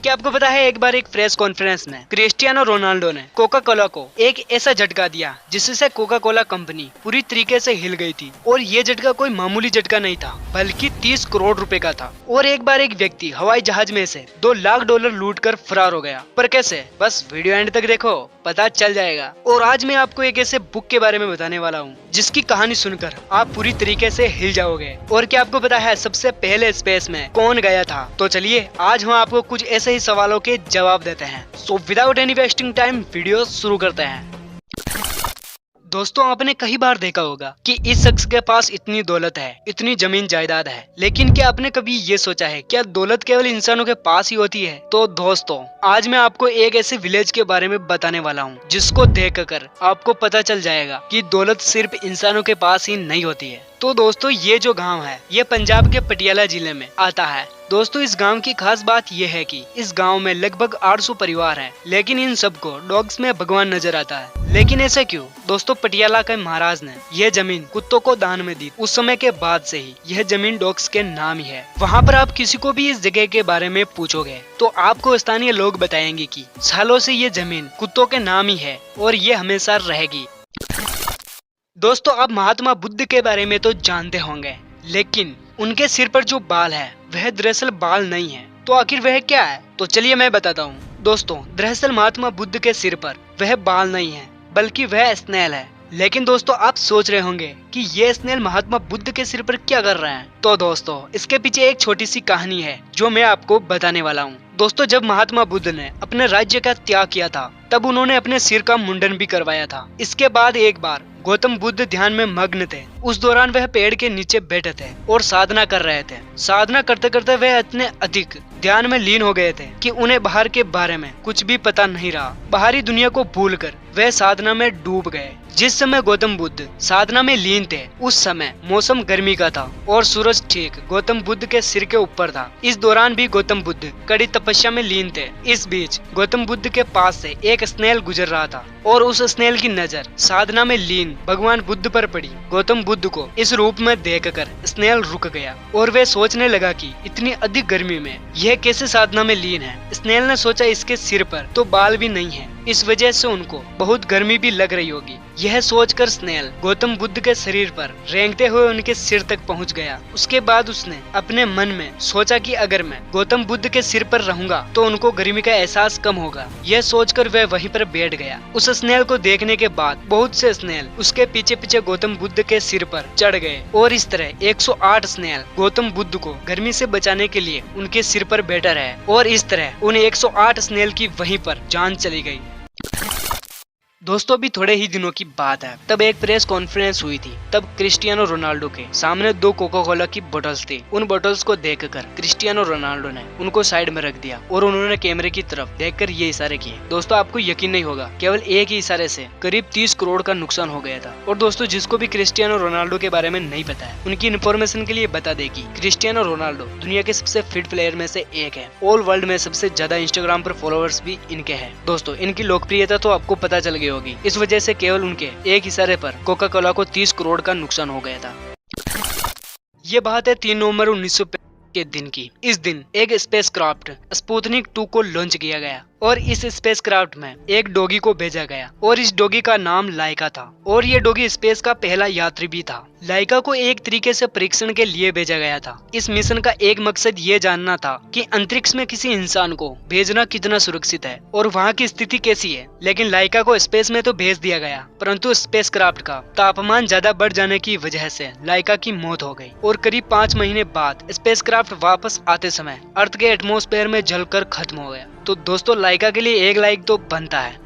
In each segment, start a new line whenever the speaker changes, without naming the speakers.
क्या आपको पता है एक बार एक प्रेस कॉन्फ्रेंस में क्रिस्टियानो रोनाल्डो ने कोका कोला को एक ऐसा झटका दिया जिससे कोका कोला कंपनी पूरी तरीके से हिल गई थी। और ये झटका कोई मामूली झटका नहीं था बल्कि 30 करोड़ रुपए का था। और एक बार एक व्यक्ति हवाई जहाज में से $2 लाख लूटकर फरार हो गया। पर कैसे, बस वीडियो एंड तक देखो, पता चल जाएगा। और आज मैं आपको एक ऐसे बुक के बारे में बताने वाला हूँ जिसकी कहानी सुनकर आप पूरी तरीके से हिल जाओगे। और क्या आपको पता है सबसे पहले स्पेस में कौन गया था? तो चलिए आज हम आपको कुछ ऐसे ही सवालों के जवाब देते हैं। So without any wasting time video शुरू करते हैं। दोस्तों, आपने कई बार देखा होगा कि इस शख्स के पास इतनी दौलत है, इतनी जमीन जायदाद है, लेकिन क्या आपने कभी ये सोचा है क्या दौलत केवल इंसानों के पास ही होती है? तो दोस्तों, आज मैं आपको एक ऐसे विलेज के बारे में बताने वाला हूँ जिसको देखकर आपको पता चल जाएगा कि दौलत सिर्फ इंसानों के पास ही नहीं होती है। तो दोस्तों, ये जो गांव है ये पंजाब के पटियाला जिले में आता है। दोस्तों, इस गांव की खास बात यह है कि इस गांव में लगभग 800 परिवार हैं, लेकिन इन सबको डॉग्स में भगवान नजर आता है। लेकिन ऐसा क्यों? दोस्तों, पटियाला के महाराज ने यह जमीन कुत्तों को दान में दी। उस समय के बाद से ही यह जमीन डॉग्स के नाम ही है। वहाँ पर आप किसी को भी इस जगह के बारे में पूछोगे तो आपको स्थानीय लोग बताएंगे कि सालों से ये जमीन कुत्तों के नाम ही है और ये हमेशा रहेगी। दोस्तों, आप महात्मा बुद्ध के बारे में तो जानते होंगे, लेकिन उनके सिर पर जो बाल है वह दरअसल बाल नहीं है। तो आखिर वह क्या है? तो चलिए मैं बताता हूँ। दोस्तों, दरअसल महात्मा बुद्ध के सिर पर वह बाल नहीं है बल्कि वह स्नेल है। लेकिन दोस्तों, आप सोच रहे होंगे कि ये स्नेल महात्मा बुद्ध के सिर पर क्या कर रहे हैं? तो दोस्तों, इसके पीछे एक छोटी सी कहानी है जो मैं आपको बताने वाला हूँ। दोस्तों, जब महात्मा बुद्ध ने अपने राज्य का त्याग किया था तब उन्होंने अपने सिर का मुंडन भी करवाया था। इसके बाद एक बार गौतम बुद्ध ध्यान में मग्न थे। उस दौरान वह पेड़ के नीचे बैठे थे और साधना कर रहे थे। साधना करते करते वह इतने अधिक ध्यान में लीन हो गए थे कि उन्हें बाहर के बारे में कुछ भी पता नहीं रहा। बाहरी दुनिया को भूलकर वह साधना में डूब गए। जिस समय गौतम बुद्ध साधना में लीन थे उस समय मौसम गर्मी का था और सूरज ठीक गौतम बुद्ध के सिर के ऊपर था। इस दौरान भी गौतम बुद्ध कड़ी तपस्या में लीन थे। इस बीच गौतम बुद्ध के पास से एक स्नेल गुजर रहा था और उस स्नेल की नजर साधना में लीन भगवान बुद्ध पर पड़ी। गौतम बुद्ध को इस रूप में देखकर स्नेल रुक गया और वह सोचने लगा कि इतनी अधिक गर्मी में यह कैसे साधना में लीन है। स्नेल ने सोचा इसके सिर पर तो बाल भी नहीं है, इस वजह से उनको बहुत गर्मी भी लग रही होगी। यह सोचकर स्नेल गौतम बुद्ध के शरीर पर रेंगते हुए उनके सिर तक पहुंच गया। उसके बाद उसने अपने मन में सोचा कि अगर मैं गौतम बुद्ध के सिर पर रहूंगा तो उनको गर्मी का एहसास कम होगा। यह सोचकर वह वहीं पर बैठ गया। उस स्नेल को देखने के बाद बहुत से स्नेल उसके पीछे पीछे गौतम बुद्ध के सिर पर चढ़ गए और इस तरह 108 स्नेल गौतम बुद्ध को गर्मी से बचाने के लिए उनके सिर पर बैठा रहे और इस तरह उन 108 स्नेल की वहीं पर जान चली गई। दोस्तों, अभी थोड़े ही दिनों की बात है, तब एक प्रेस कॉन्फ्रेंस हुई थी। तब क्रिस्टियानो रोनाल्डो के सामने 2 कोका कोला की बोतल्स थी। उन बोतल्स को देखकर क्रिस्टियानो रोनाल्डो ने उनको साइड में रख दिया और उन्होंने कैमरे की तरफ देखकर ये इशारे किए। दोस्तों, आपको यकीन नहीं होगा, केवल एक ही इशारे से करीब 30 करोड़ का नुकसान हो गया था। और दोस्तों, जिसको भी क्रिस्टियानो रोनाल्डो के बारे में नहीं पता है उनकी इन्फॉर्मेशन के लिए बता दे कि क्रिस्टियानो रोनाल्डो दुनिया के सबसे फिट प्लेयर में से एक है। ऑल वर्ल्ड में सबसे ज्यादा इंस्टाग्राम पर फॉलोअर्स भी इनके हैं। दोस्तों, इनकी लोकप्रियता तो आपको पता चल गई होगी। इस वजह से केवल उनके एक इशारे पर कोका कोला को 30 करोड़ का नुकसान हो गया था। ये बात है 3 नवंबर 1950 के दिन की। इस दिन एक स्पेसक्राफ्ट स्पुतनिक 2 को लॉन्च किया गया और इस स्पेसक्राफ्ट में एक डॉगी को भेजा गया और इस डॉगी का नाम लाइका था और ये डॉगी स्पेस का पहला यात्री भी था। लाइका को एक तरीके से परीक्षण के लिए भेजा गया था। इस मिशन का एक मकसद ये जानना था कि अंतरिक्ष में किसी इंसान को भेजना कितना सुरक्षित है और वहाँ की स्थिति कैसी है। लेकिन लाइका को स्पेस में तो भेज दिया गया, परंतु स्पेसक्राफ्ट का तापमान ज्यादा बढ़ जाने की वजह से लाइका की मौत हो गई और करीब 5 महीने बाद स्पेसक्राफ्ट वापस आते समय अर्थ के एटमॉस्फेयर में जलकर खत्म हो गया। तो दोस्तों, लाइका के लिए एक लाइक तो बनता है।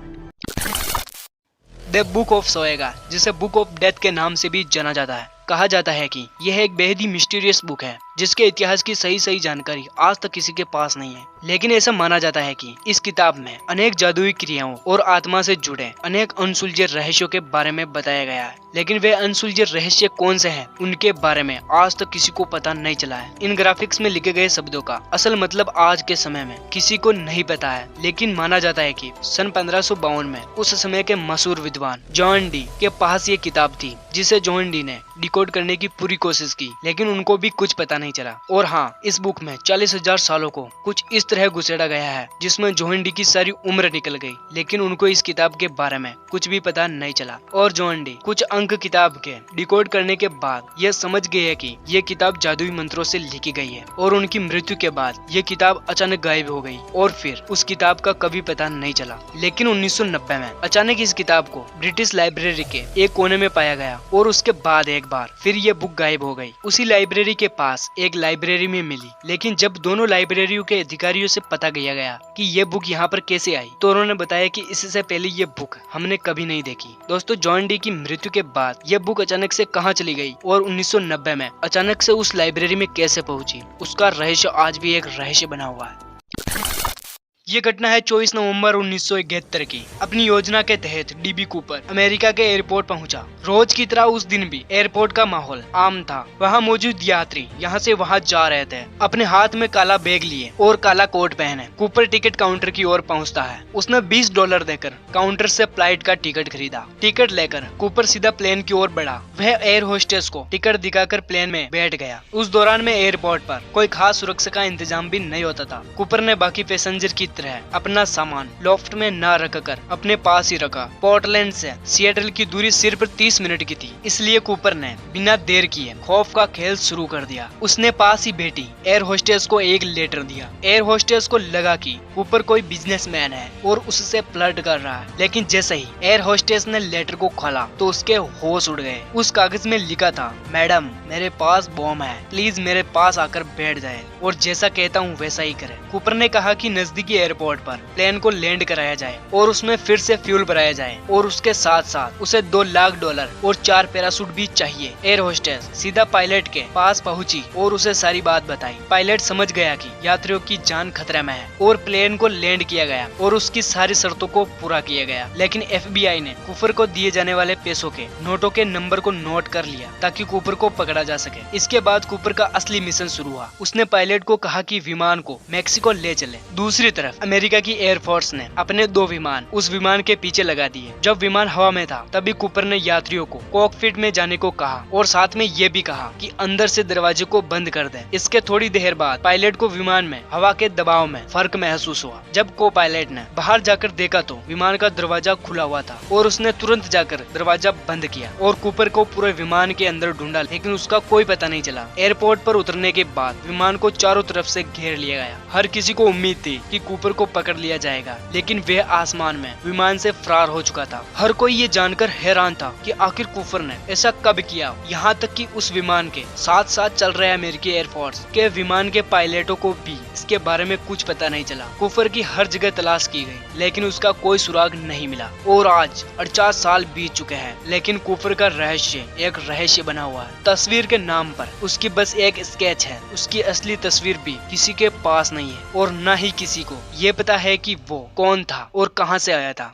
द बुक ऑफ सोएगा, जिसे बुक ऑफ डेथ के नाम से भी जाना जाता है। कहा जाता है कि यह एक बेहद ही मिस्टीरियस बुक है जिसके इतिहास की सही जानकारी आज तक किसी के पास नहीं है। लेकिन ऐसा माना जाता है कि इस किताब में अनेक जादुई क्रियाओं और आत्मा से जुड़े अनेक अनसुलझे रहस्यों के बारे में बताया गया है। लेकिन वे अनसुलझे रहस्य कौन से हैं उनके बारे में आज तक किसी को पता नहीं चला है। इन ग्राफिक्स में लिखे गए शब्दों का असल मतलब आज के समय में किसी को नहीं पता है। लेकिन माना जाता है कि सन 1552 में उस समय के मशहूर विद्वान जॉन डी के पास ये किताब थी जिसे जॉन डी ने डिकोड करने की पूरी कोशिश की, लेकिन उनको भी कुछ पता नहीं नहीं चला। और हाँ, इस बुक में 40,000 सालों को कुछ इस तरह गुजरा गया है जिसमें जॉन डी की सारी उम्र निकल गई, लेकिन उनको इस किताब के बारे में कुछ भी पता नहीं चला। और जॉन डी कुछ अंक किताब के डिकोड करने के बाद यह समझ गए कि यह किताब जादुई मंत्रों से लिखी गई है। और उनकी मृत्यु के बाद यह किताब अचानक गायब हो गई और फिर उस किताब का कभी पता नहीं चला। लेकिन 1990 में अचानक इस किताब को ब्रिटिश लाइब्रेरी के एक कोने में पाया गया और उसके बाद एक बार फिर यह बुक गायब हो गई। उसी लाइब्रेरी के पास एक लाइब्रेरी में मिली, लेकिन जब दोनों लाइब्रेरियों के अधिकारियों से पता किया गया कि यह बुक यहाँ पर कैसे आई, तो उन्होंने बताया कि इससे पहले ये बुक हमने कभी नहीं देखी। दोस्तों, जॉन डी की मृत्यु के बाद यह बुक अचानक से कहाँ चली गई और 1990 में अचानक से उस लाइब्रेरी में कैसे पहुंची, उसका रहस्य आज भी एक रहस्य बना हुआ है। ये घटना है 24 नवंबर 1971 की। अपनी योजना के तहत डीबी कूपर अमेरिका के एयरपोर्ट पहुंचा। रोज की तरह उस दिन भी एयरपोर्ट का माहौल आम था। वहां मौजूद यात्री यहाँ से वहां जा रहे थे, अपने हाथ में काला बैग लिए और काला कोट पहने। कूपर टिकट काउंटर की ओर पहुंचता है। उसने $20 देकर काउंटर से फ्लाइट का टिकट खरीदा। टिकट लेकर कूपर सीधा प्लेन की ओर बढ़ा। वह एयर होस्टेस को टिकट दिखाकर प्लेन में बैठ गया। उस दौरान में एयरपोर्ट पर कोई खास सुरक्षा का इंतजाम भी नहीं होता था। कूपर ने बाकी पैसेंजर की अपना सामान लॉफ्ट में न रखकर अपने पास ही रखा। पोर्टलैंड से सिएटल की दूरी सिर्फ 30 मिनट की थी, इसलिए कूपर ने बिना देर किए खौफ का खेल शुरू कर दिया। उसने पास ही बैठी एयर होस्टेस को एक लेटर दिया। एयर होस्टेस को लगा कि कूपर कोई बिजनेसमैन है और उससे फ्लर्ट कर रहा है, लेकिन जैसे ही एयर होस्टेस ने लेटर को खोला तो उसके होश उड़ गए। उस कागज में लिखा था, मैडम मेरे पास बॉम्ब है, प्लीज मेरे पास आकर बैठ जाए और जैसा कहता हूँ वैसा ही करे। कूपर ने कहा कि नजदीकी एयरपोर्ट पर प्लेन को लैंड कराया जाए और उसमें फिर से फ्यूल भराया जाए और उसके साथ साथ उसे $2 लाख और 4 पैराशूट भी चाहिए। एयर होस्टेस सीधा पायलट के पास पहुंची और उसे सारी बात बताई। पायलट समझ गया कि यात्रियों की जान खतरे में है और प्लेन को लैंड किया गया और उसकी सारी शर्तों को पूरा किया गया। लेकिन FBI ने कूपर को दिए जाने वाले पैसों के नोटों के नंबर को नोट कर लिया ताकि कूपर को पकड़ा जा सके। इसके बाद कूपर का असली मिशन शुरू हुआ। उसने पायलट को कहा कि विमान को मैक्सिको ले चले। दूसरी तरफ अमेरिका की एयरफोर्स ने अपने 2 विमान उस विमान के पीछे लगा दिए। जब विमान हवा में था तभी कूपर ने यात्रियों को कॉकपिट में जाने को कहा और साथ में ये भी कहा कि अंदर से दरवाजे को बंद कर दें। इसके थोड़ी देर बाद पायलट को विमान में हवा के दबाव में फर्क महसूस हुआ। जब को पायलट ने बाहर जाकर देखा तो विमान का दरवाजा खुला हुआ था और उसने तुरंत जाकर दरवाजा बंद किया और कूपर को पूरे विमान के अंदर ढूंढा, लेकिन उसका कोई पता नहीं चला। एयरपोर्ट पर उतरने के बाद विमान को चारों तरफ से घेर लिया गया। हर किसी को उम्मीद थी कि कूपर को पकड़ लिया जाएगा, लेकिन वह आसमान में विमान से फरार हो चुका था। हर कोई ये जानकर हैरान था कि आखिर कूपर ने ऐसा कब किया। यहाँ तक कि उस विमान के साथ साथ चल रहे अमेरिकी एयरफोर्स के विमान के पायलटों को भी इसके बारे में कुछ पता नहीं चला। कूपर की हर जगह तलाश की गई, लेकिन उसका कोई सुराग नहीं मिला। और आज 48 साल बीत चुके हैं, लेकिन कूपर का रहस्य एक रहस्य बना हुआ है। तस्वीर के नाम पर उसकी बस एक स्केच है। उसकी असली तस्वीर भी किसी के पास नहीं है और न ही किसी को ये पता है कि वो कौन था और कहां से आया था।